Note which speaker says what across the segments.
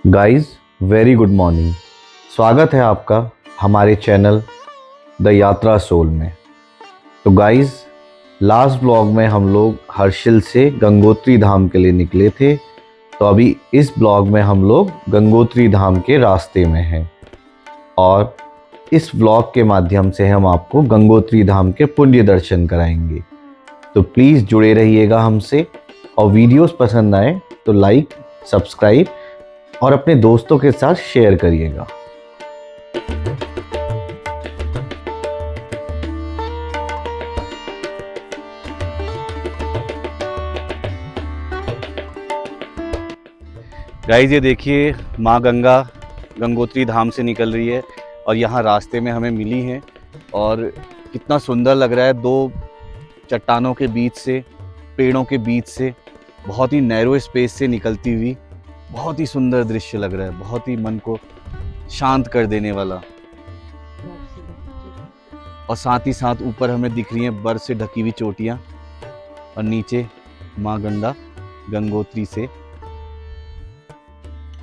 Speaker 1: Guys, very good morning. स्वागत है आपका हमारे चैनल द यात्रा सोल में। तो गाइस, लास्ट ब्लॉग में हम लोग हर्षिल से गंगोत्री धाम के लिए निकले थे। तो अभी इस ब्लॉग में हम लोग गंगोत्री धाम के रास्ते में हैं और इस ब्लॉग के माध्यम से हम आपको गंगोत्री धाम के पुण्य दर्शन कराएंगे। तो प्लीज़ जुड़े रहिएगा हमसे और वीडियोस पसंद आए तो लाइक, सब्सक्राइब और अपने दोस्तों के साथ शेयर करिएगा। गाइस, ये देखिए माँ गंगा गंगोत्री धाम से निकल रही है और यहाँ रास्ते में हमें मिली है और कितना सुंदर लग रहा है। दो चट्टानों के बीच से, पेड़ों के बीच से, बहुत ही नैरो स्पेस से निकलती हुई बहुत ही सुंदर दृश्य लग रहा है, बहुत ही मन को शांत कर देने वाला। और साथ ही साथ ऊपर हमें दिख रही हैं बर्फ से ढकी हुई चोटियाँ और नीचे माँ गंगा गंगोत्री से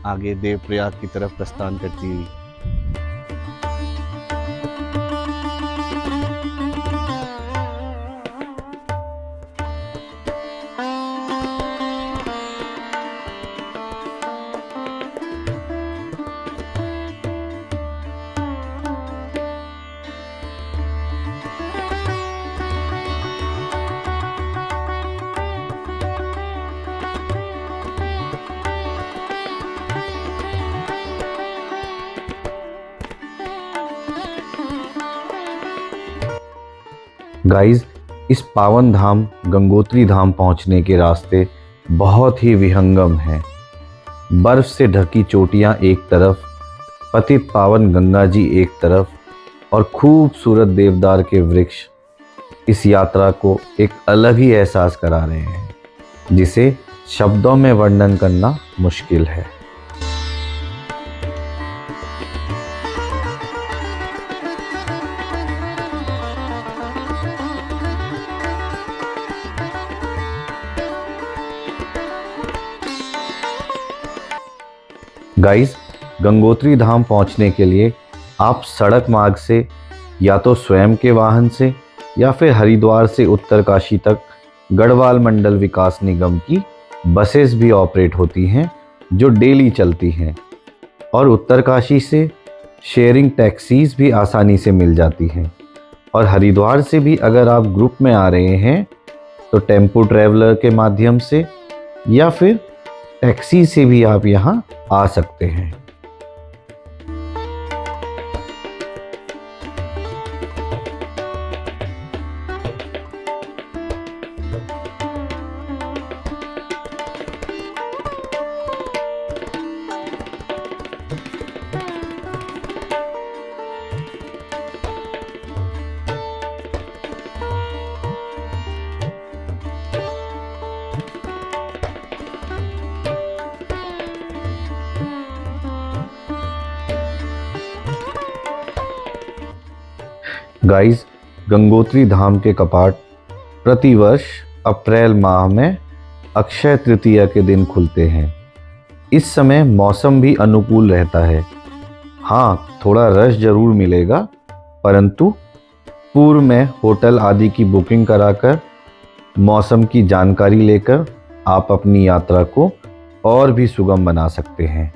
Speaker 1: आगे देवप्रयाग की तरफ प्रस्थान करती हुई। गाइस, इस पावन धाम गंगोत्री धाम पहुंचने के रास्ते बहुत ही विहंगम हैं। बर्फ से ढकी चोटियां एक तरफ, पतित पावन गंगा जी एक तरफ और खूबसूरत देवदार के वृक्ष इस यात्रा को एक अलग ही एहसास करा रहे हैं, जिसे शब्दों में वर्णन करना मुश्किल है। गाइस, गंगोत्री धाम पहुंचने के लिए आप सड़क मार्ग से या तो स्वयं के वाहन से या फिर हरिद्वार से उत्तरकाशी तक गढ़वाल मंडल विकास निगम की बसेस भी ऑपरेट होती हैं जो डेली चलती हैं, और उत्तरकाशी से शेयरिंग टैक्सीज भी आसानी से मिल जाती हैं। और हरिद्वार से भी अगर आप ग्रुप में आ रहे हैं तो टेम्पो ट्रैवलर के माध्यम से या फिर टैक्सी से भी आप यहाँ आ सकते हैं। गाइस, गंगोत्री धाम के कपाट प्रतिवर्ष अप्रैल माह में अक्षय तृतीया के दिन खुलते हैं। इस समय मौसम भी अनुकूल रहता है। हाँ, थोड़ा रश जरूर मिलेगा, परंतु पूर्व में होटल आदि की बुकिंग कराकर मौसम की जानकारी लेकर आप अपनी यात्रा को और भी सुगम बना सकते हैं।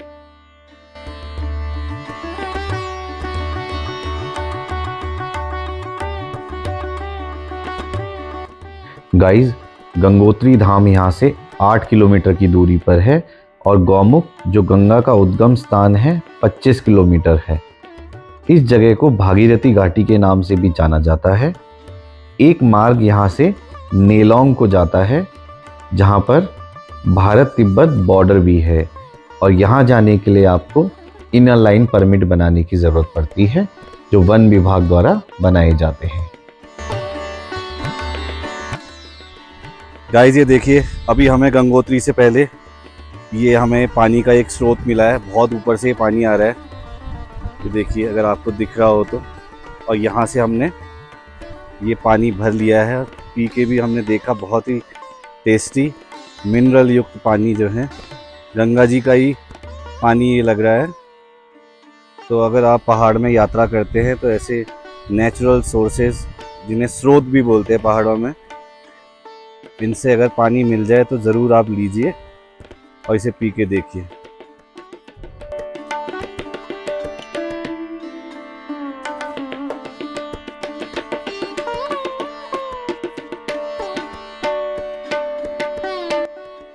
Speaker 1: गाइस, गंगोत्री धाम यहाँ से 8 किलोमीटर की दूरी पर है और गौमुख जो गंगा का उद्गम स्थान है 25 किलोमीटर है। इस जगह को भागीरथी घाटी के नाम से भी जाना जाता है। एक मार्ग यहाँ से नेलोंग को जाता है, जहाँ पर भारत तिब्बत बॉर्डर भी है, और यहाँ जाने के लिए आपको इनर लाइन परमिट बनाने की ज़रूरत पड़ती है, जो वन विभाग द्वारा बनाए जाते हैं।
Speaker 2: गाइस, ये देखिए, अभी हमें गंगोत्री से पहले ये हमें पानी का एक स्रोत मिला है। बहुत ऊपर से पानी आ रहा है, ये देखिए अगर आपको दिख रहा हो तो। और यहाँ से हमने ये पानी भर लिया है, पी के भी हमने देखा, बहुत ही टेस्टी मिनरल युक्त पानी जो है गंगा जी का ही पानी ये लग रहा है। तो अगर आप पहाड़ में यात्रा करते हैं तो ऐसे नेचुरल सोर्सेज, जिन्हें स्रोत भी बोलते हैं पहाड़ों में, इनसे अगर पानी मिल जाए तो ज़रूर आप लीजिए और इसे पी के देखिए।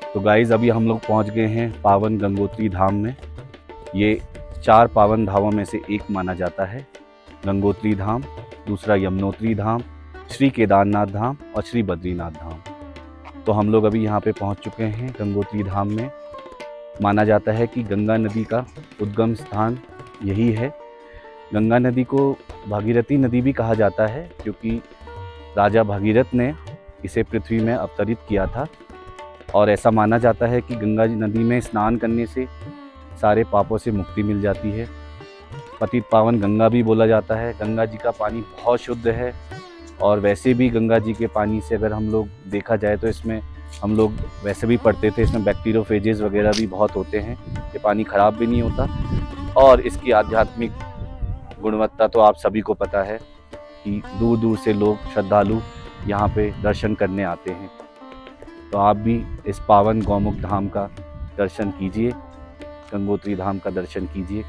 Speaker 2: तो गाइज़ अभी हम लोग पहुंच गए हैं पावन गंगोत्री धाम में। ये 4 पावन धामों में से एक माना जाता है। गंगोत्री धाम, दूसरा यमुनोत्री धाम, श्री केदारनाथ धाम और श्री बद्रीनाथ धाम। तो हम लोग अभी यहाँ पे पहुँच चुके हैं गंगोत्री धाम में। माना जाता है कि गंगा नदी का उद्गम स्थान यही है। गंगा नदी को भागीरथी नदी भी कहा जाता है, क्योंकि राजा भागीरथ ने इसे पृथ्वी में अवतरित किया था। और ऐसा माना जाता है कि गंगा नदी में स्नान करने से सारे पापों से मुक्ति मिल जाती है। पतित पावन गंगा भी बोला जाता है। गंगा जी का पानी बहुत शुद्ध है, और वैसे भी गंगा जी के पानी से अगर हम लोग देखा जाए तो इसमें हम लोग वैसे भी पढ़ते थे, इसमें बैक्टीरियोफेजेस वगैरह भी बहुत होते हैं। ये पानी ख़राब भी नहीं होता, और इसकी आध्यात्मिक गुणवत्ता तो आप सभी को पता है कि दूर दूर से लोग श्रद्धालु यहाँ पे दर्शन करने आते हैं। तो आप भी इस पावन गौमुख धाम का दर्शन कीजिए, गंगोत्री धाम का दर्शन कीजिए।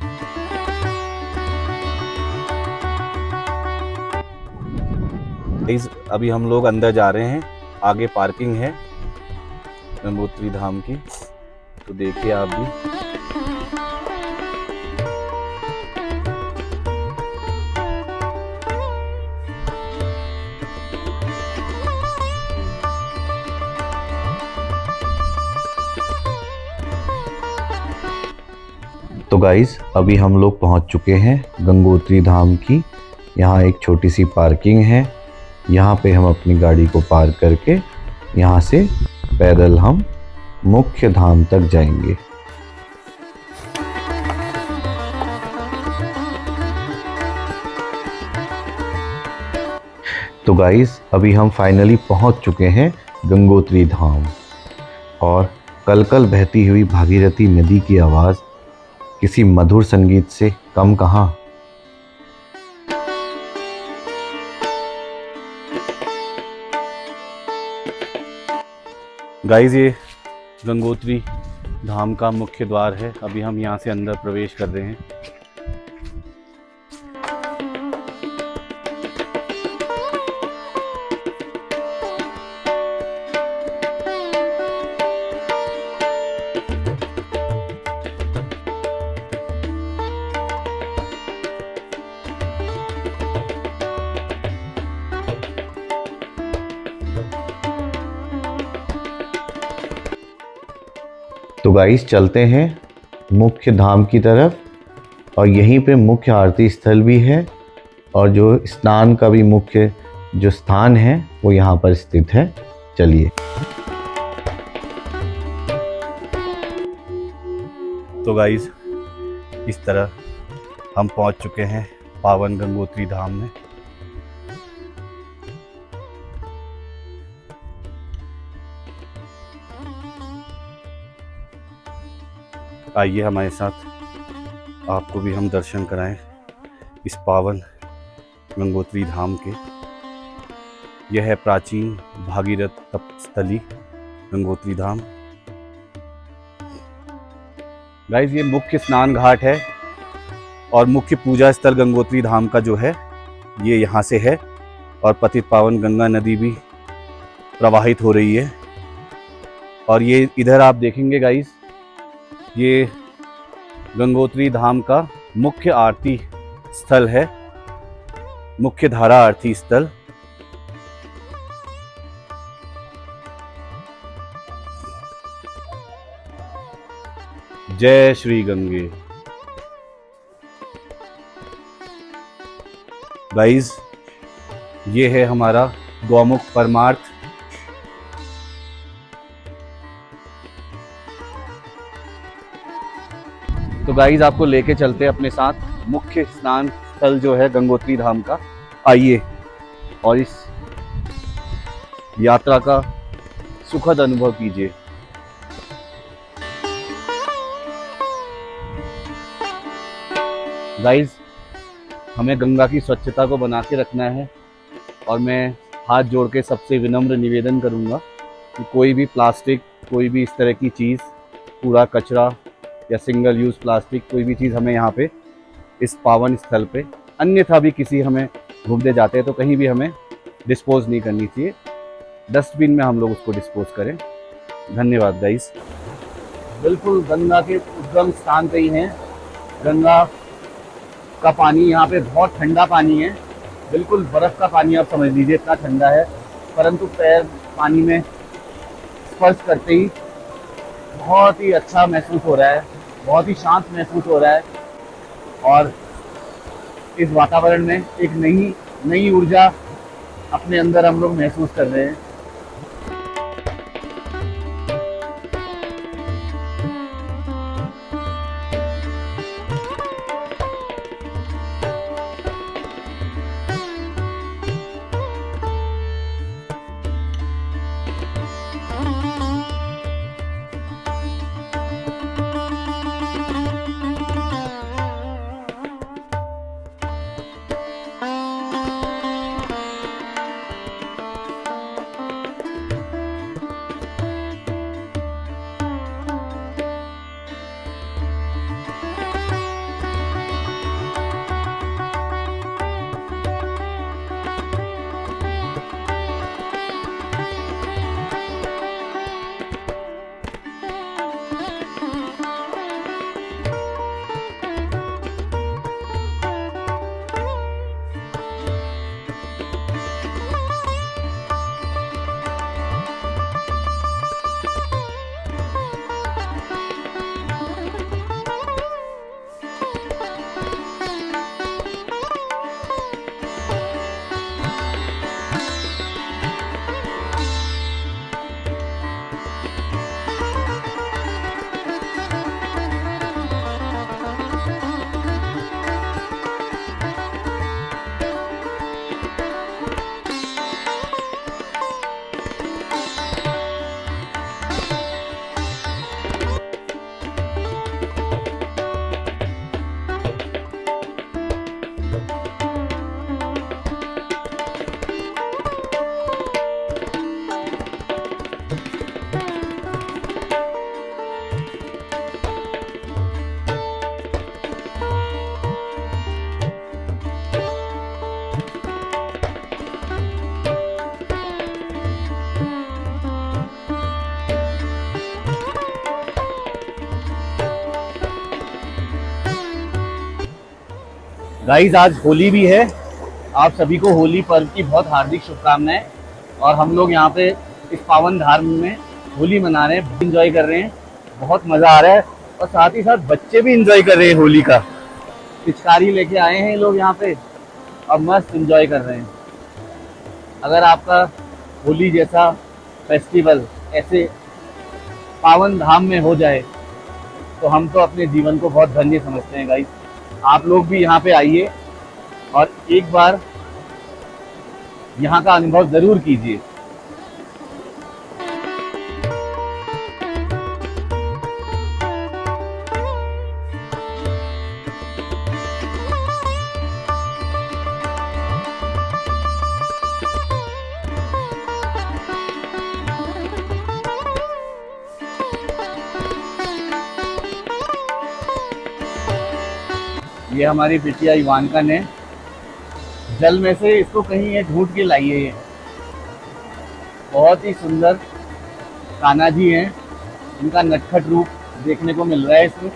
Speaker 2: अभी हम लोग अंदर जा रहे हैं, आगे पार्किंग है गंगोत्री धाम की, तो देखिए आप भी।
Speaker 1: तो गाइज़ अभी हम लोग पहुंच चुके हैं गंगोत्री धाम की। यहाँ एक छोटी सी पार्किंग है, यहाँ पे हम अपनी गाड़ी को पार्क करके यहाँ से पैदल हम मुख्य धाम तक जाएंगे। तो गाइज़ अभी हम फाइनली पहुंच चुके हैं गंगोत्री धाम, और कलकल बहती हुई भागीरथी नदी की आवाज़ किसी मधुर संगीत से कम कहाँ।
Speaker 2: गाइस ये गंगोत्री धाम का मुख्य द्वार है। अभी हम यहाँ से अंदर प्रवेश कर रहे हैं।
Speaker 1: तो गाइस चलते हैं मुख्य धाम की तरफ, और यहीं पे मुख्य आरती स्थल भी है, और जो स्नान का भी मुख्य जो स्थान है वो यहाँ पर स्थित है। चलिए।
Speaker 2: तो गाइस इस तरह हम पहुँच चुके हैं पावन गंगोत्री धाम में। आइए हमारे साथ, आपको भी हम दर्शन कराएं इस पावन गंगोत्री धाम के। यह है प्राचीन भागीरथ तपस्थली गंगोत्री धाम। गाइस ये मुख्य स्नान घाट है, और मुख्य पूजा स्थल गंगोत्री धाम का जो है ये यहाँ से है, और पतित पावन गंगा नदी भी प्रवाहित हो रही है। और ये इधर आप देखेंगे गाइस, ये गंगोत्री धाम का मुख्य आरती स्थल है, मुख्य धारा आरती स्थल। जय श्री गंगे। गाइस ये है हमारा गौमुख परमार्थ। तो गाइस आपको लेके चलते हैं अपने साथ मुख्य स्नान स्थल जो है गंगोत्री धाम का। आइए और इस यात्रा का सुखद अनुभव कीजिए। गाइस, हमें गंगा की स्वच्छता को बना के रखना है और मैं हाथ जोड़ के सबसे विनम्र निवेदन करूंगा कि कोई भी प्लास्टिक, कोई भी इस तरह की चीज़, कूड़ा कचरा या सिंगल यूज़ प्लास्टिक, कोई भी चीज़ हमें यहाँ पे इस पावन स्थल पे, अन्यथा भी किसी हमें घूमते जाते हैं तो कहीं भी हमें डिस्पोज नहीं करनी चाहिए। डस्टबिन में हम लोग उसको डिस्पोज करें। धन्यवाद गाइस। बिल्कुल गंगा के उद्गम स्थान पे ही हैं। गंगा का पानी यहाँ पे बहुत ठंडा पानी है, बिल्कुल बर्फ़ का पानी आप समझ लीजिए, इतना ठंडा है। परंतु पैर पानी में स्पर्श करते ही बहुत ही अच्छा महसूस हो रहा है, बहुत ही शांत महसूस हो रहा है और इस वातावरण में एक नई नई ऊर्जा अपने अंदर हम लोग महसूस कर रहे हैं। गाइस, आज होली भी है। आप सभी को होली पर्व की बहुत हार्दिक शुभकामनाएं। और हम लोग यहाँ पे इस पावन धाम में होली मना रहे हैं, एंजॉय कर रहे हैं, बहुत मज़ा आ रहा है। और साथ ही साथ बच्चे भी एंजॉय कर रहे हैं होली का। पिचकारी लेके आए हैं ये लोग यहाँ पे और मस्त एंजॉय कर रहे हैं। अगर आपका होली जैसा फेस्टिवल ऐसे पावन धाम में हो जाए तो हम तो अपने जीवन को बहुत धन्य समझते हैं गाइस। आप लोग भी यहाँ पे आइए और एक बार यहाँ का अनुभव ज़रूर कीजिए। ये हमारी बिटिया इवानका ने जल में से इसको कहीं ये ढूंढ के लाई है। ये बहुत ही सुंदर कान्हा जी हैं, इनका नटखट रूप देखने को मिल रहा है इसमें।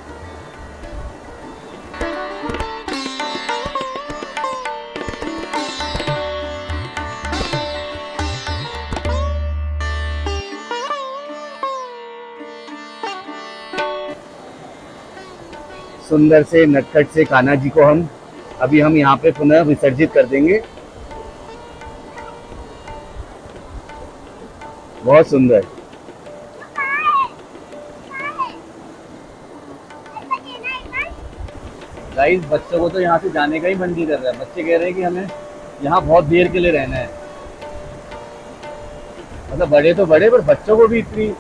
Speaker 2: सुंदर से नटखट से कान्हा जी को हम यहाँ पे पुनः विसर्जित कर देंगे। बहुत सुंदर। गाइस, बच्चों को तो यहाँ से जाने का ही मन नहीं कर रहा है। बच्चे कह रहे हैं कि हमें यहाँ बहुत देर के लिए रहना है। मतलब बड़े तो बड़े, पर बच्चों को भी इतनी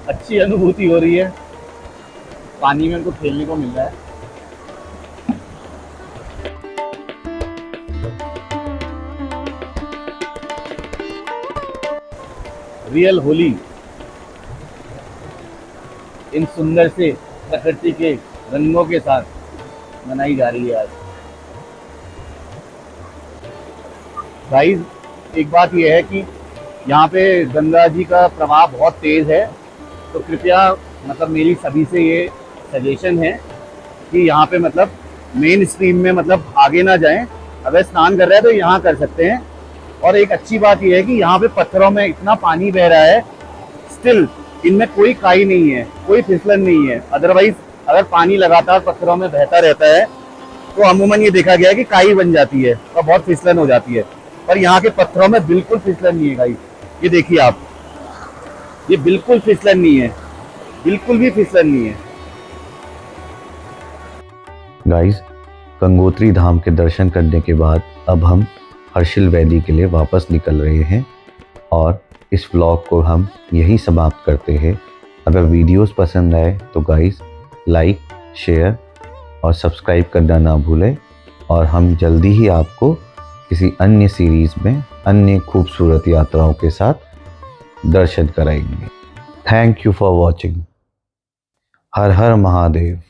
Speaker 2: अच्छी अनुभूति हो रही है। पानी में उनको खेलने को मिल रहा है।
Speaker 3: रियल होली इन सुंदर से प्रकृति के रंगों के साथ मनाई जा रही है आज। गाइस, एक बात यह है कि यहाँ पे गंगा जी का प्रवाह बहुत तेज है, तो कृपया मतलब मेरी सभी से ये सजेशन है कि यहाँ पे मतलब मेन स्ट्रीम में मतलब आगे ना जाएं। अगर स्नान कर रहे हैं तो यहाँ कर सकते हैं। और एक अच्छी बात यह है कि यहाँ पे पत्थरों में इतना पानी बह रहा है, स्टिल इनमें कोई काई नहीं है, कोई फिसलन नहीं है। अदरवाइज अगर पानी लगातार पत्थरों में बहता रहता है तो अमूमन ये देखा गया है कि काई बन जाती है और बहुत फिसलन हो जाती है। पर यहाँ के पत्थरों में बिल्कुल फिसलन नहीं है गाइस। ये देखिए आप, ये बिल्कुल फिसलन नहीं है, बिल्कुल भी फिसलन नहीं है।
Speaker 1: गाइस, गंगोत्री धाम के दर्शन करने के बाद अब हम हर्षिल वैली के लिए वापस निकल रहे हैं और इस व्लॉग को हम यहीं समाप्त करते हैं। अगर वीडियोस पसंद आए तो गाइस लाइक, शेयर और सब्सक्राइब करना ना भूलें और हम जल्दी ही आपको किसी अन्य सीरीज़ में अन्य खूबसूरत यात्राओं के साथ दर्शन कराएंगे। Thank you for watching. Her her Mahadev.